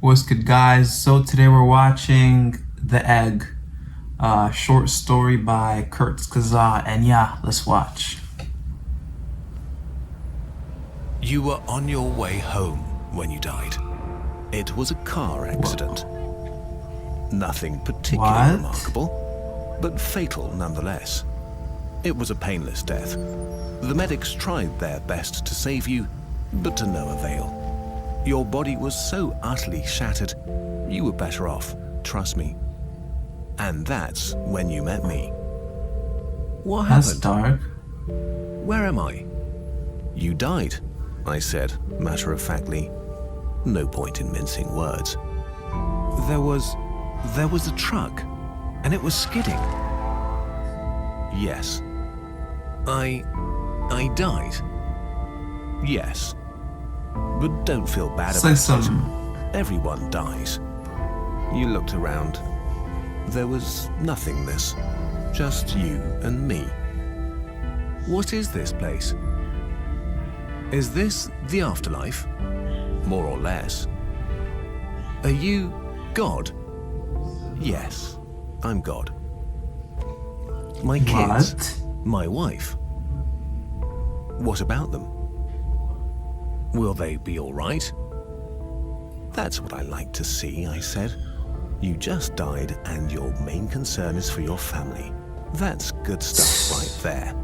What's good, guys? So today we're watching The Egg, short story by Kurzgesagt, and yeah, let's watch. You were on your way home when you died. It was a car accident. Nothing particularly remarkable, but fatal nonetheless. It was a painless death. The medics tried their best to save you, but to no avail. Your body was so utterly shattered, you were better off, trust me. And that's when you met me. What happened? That's dark. Where am I? You died, I said, matter-of-factly. No point in mincing words. There was a truck, and it was skidding. Yes. I died. Yes. But don't feel bad about it. Everyone dies. You looked around. There was nothingness. Just you and me. What is this place? Is this the afterlife? More or less. Are you God? Yes, I'm God. My kids? My wife? What about them? Will they be all right? That's what I like to see, I said. You just died and your main concern is for your family. That's good stuff right there.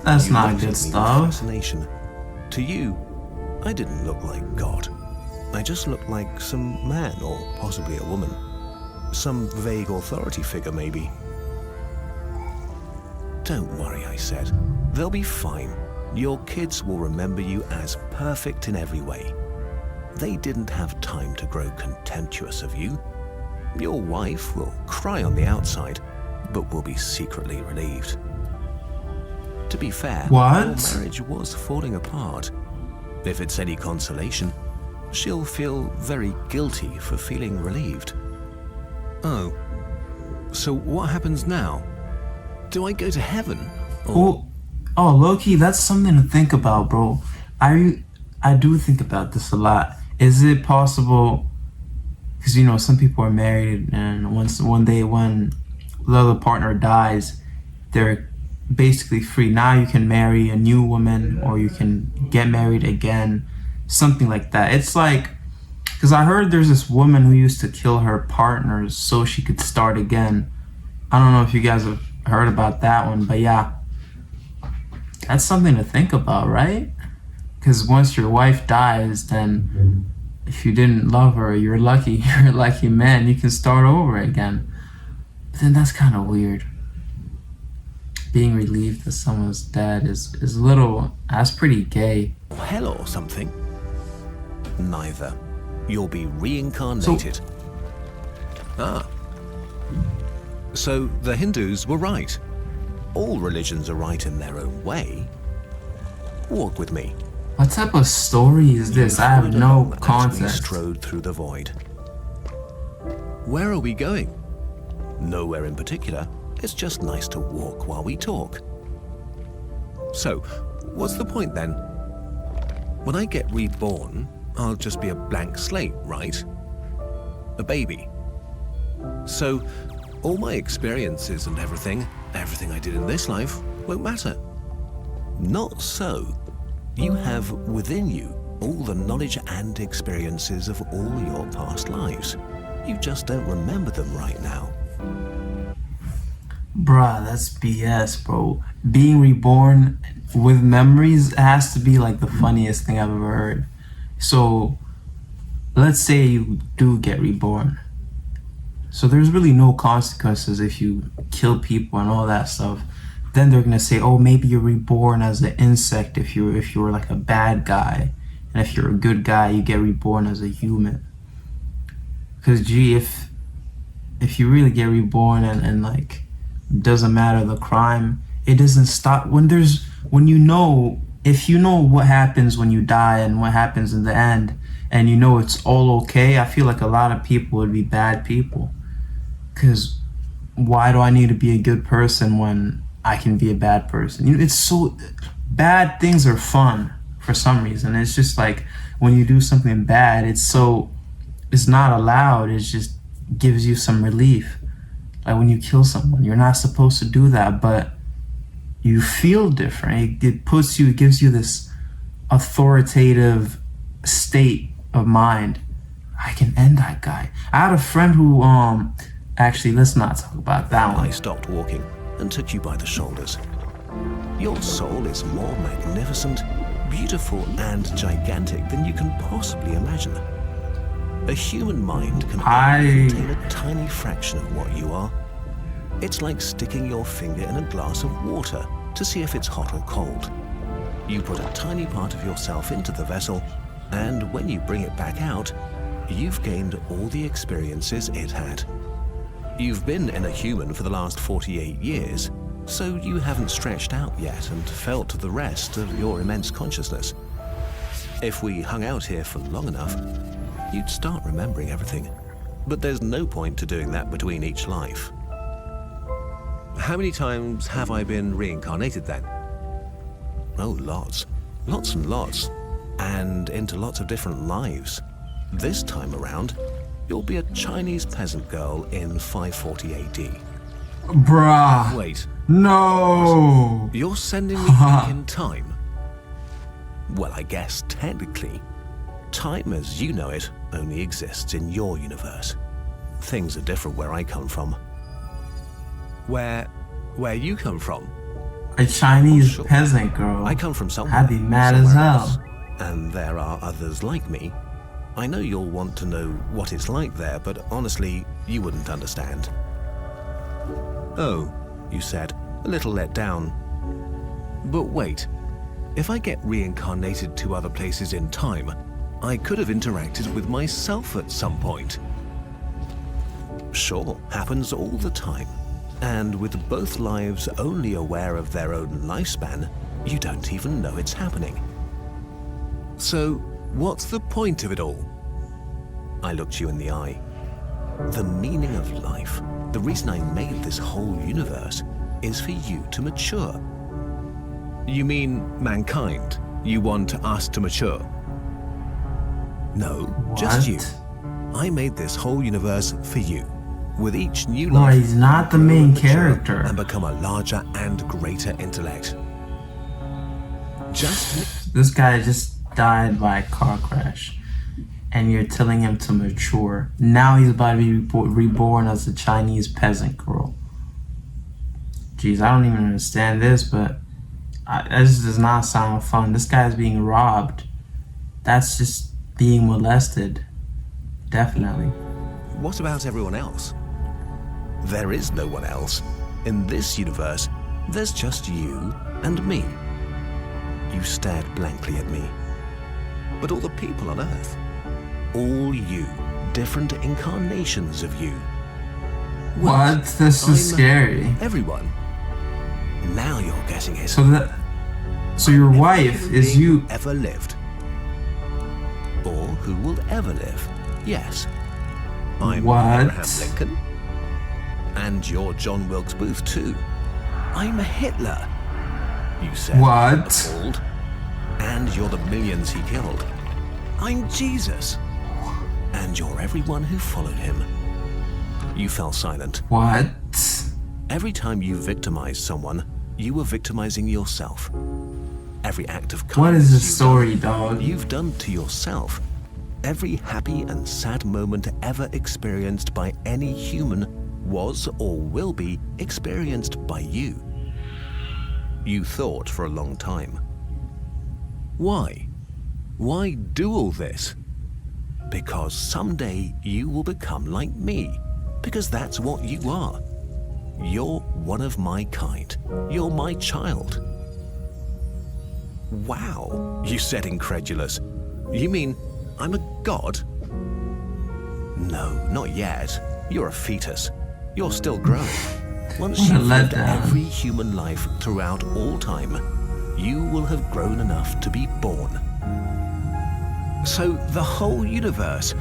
That's not good stuff. Fascination. To you, I didn't look like God. I just looked like some man or possibly a woman. Some vague authority figure, maybe. Don't worry, I said. They'll be fine. Your kids will remember you as perfect in every way. They didn't have time to grow contemptuous of you. Your wife will cry on the outside, but will be secretly relieved. To be fair, your marriage was falling apart. If it's any consolation, she'll feel very guilty for feeling relieved. Oh, so what happens now? Do I go to heaven? Or... Oh, low-key, that's something to think about, bro. I do think about this a lot. Is it possible, because, you know, some people are married, and one day when the other partner dies, they're basically free. Now you can marry a new woman, or you can get married again, something like that. It's like, because I heard there's this woman who used to kill her partners so she could start again. I don't know if you guys have heard about that one, but yeah. That's something to think about, right? Because once your wife dies, then if you didn't love her, you're lucky. You're a lucky man. You can start over again. But then that's kind of weird. Being relieved that someone's dead is a little... That's pretty gay. Hell or something? Neither. You'll be reincarnated. So the Hindus were right. All religions are right in their own way. Walk with me. What type of story is this? I have no context. We strode through the void. Where are we going? Nowhere in particular. It's just nice to walk while we talk. So, what's the point then? When I get reborn, I'll just be a blank slate, right? A baby. So, all my experiences and everything I did in this life won't matter. Not so. You have within you all the knowledge and experiences of all your past lives. You just don't remember them right now. Bruh, that's BS, bro. Being reborn with memories has to be like the funniest thing I've ever heard. So, let's say you do get reborn. So there's really no consequences if you kill people and all that stuff. Then they're gonna say, oh, maybe you're reborn as an insect if you were like a bad guy. And if you're a good guy, you get reborn as a human. Because gee, if you really get reborn and like, doesn't matter the crime, it doesn't stop. If you know what happens when you die and what happens in the end, and you know it's all okay, I feel like a lot of people would be bad people. Because why do I need to be a good person when I can be a bad person? You know, it's so... Bad things are fun for some reason. It's just like when you do something bad, it's so is not allowed. It just gives you some relief. Like when you kill someone, you're not supposed to do that, but you feel different. It gives you this authoritative state of mind. I can end that guy. I had a friend who, actually, let's not talk about that one. I stopped walking and took you by the shoulders. Your soul is more magnificent, beautiful, and gigantic than you can possibly imagine. A human mind can only contain a tiny fraction of what you are. It's like sticking your finger in a glass of water to see if it's hot or cold. You put a tiny part of yourself into the vessel, and when you bring it back out, you've gained all the experiences it had. You've been in a human for the last 48 years, so you haven't stretched out yet and felt the rest of your immense consciousness. If we hung out here for long enough, you'd start remembering everything. But there's no point to doing that between each life. How many times have I been reincarnated then? Oh, lots. Lots and lots. And into lots of different lives. This time around, you'll be a Chinese peasant girl in 540 AD. Bruh. Wait. No. You're sending me back in time? Well, I guess technically, time as you know it only exists in your universe. Things are different where I come from. Where you come from? A Chinese peasant girl. I come from somewhere. I'd be mad as hell. Else. And there are others like me. I know you'll want to know what it's like there, but honestly, you wouldn't understand. Oh, you said, a little let down. But wait, if I get reincarnated to other places in time, I could have interacted with myself at some point. Sure, happens all the time. And with both lives only aware of their own lifespan, you don't even know it's happening. So, what's the point of it all? I looked you in the eye. The meaning of life, the reason I made this whole universe, is for you to mature. You mean mankind? You want us to mature? No, just you. I made this whole universe for you. With each new life, he's not the main character. And become a larger and greater intellect. This guy just died by a car crash, and you're telling him to mature. Now he's about to be reborn as a Chinese peasant girl. Jeez, I don't even understand this, but this does not sound fun. This guy's being robbed. That's just being molested. Definitely. What about everyone else? There is no one else. In this universe, there's just you and me. You stared blankly at me. But all the people on Earth, all you, different incarnations of you. What? This is scary. Everyone. Now you're getting it. So your wife is you. Ever lived. Or who will ever live. Yes. I'm Abraham Lincoln. And you're John Wilkes Booth too. I'm Hitler. You said. What? Appalled. And you're the millions he killed. I'm Jesus. And you're everyone who followed him. You fell silent. What? Every time you victimized someone, you were victimizing yourself. Every act of kindness what is the story, dog? You've done to yourself. Every happy and sad moment ever experienced by any human was or will be experienced by you. You thought for a long time. Why? Why do all this? Because someday you will become like me. Because that's what you are. You're one of my kind. You're my child. Wow, you said incredulous. You mean I'm a god? No, not yet. You're a fetus. You're still growing. Once you've lived every human life throughout all time, you will have grown enough to be born. So the whole universe,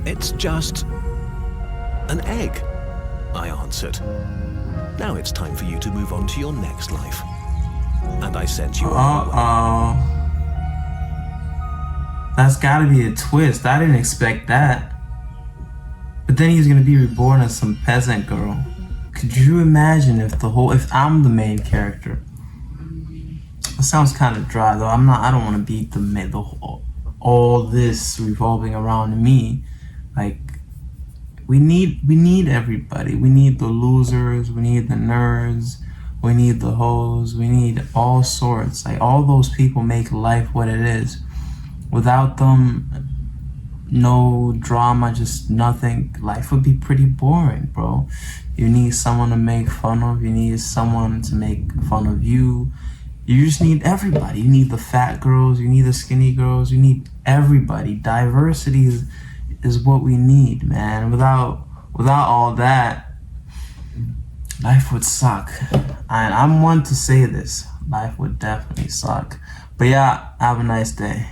it's just an egg, I answered. Now it's time for you to move on to your next life. And I sent you That's gotta be a twist. I didn't expect that. But then he's gonna be reborn as some peasant girl. Could you imagine if I'm the main character? It sounds kind of dry though. I don't want to be all this revolving around me. Like, we need everybody. We need the losers. We need the nerds. We need the hoes. We need all sorts. Like, all those people make life what it is. Without them, no drama, just nothing. Life would be pretty boring, bro. You need someone to make fun of. You need someone to make fun of you. You just need everybody. You need the fat girls. You need the skinny girls. You need everybody. Diversity is what we need, man. Without all that, life would suck. And I'm one to say this. Life would definitely suck. But yeah, have a nice day.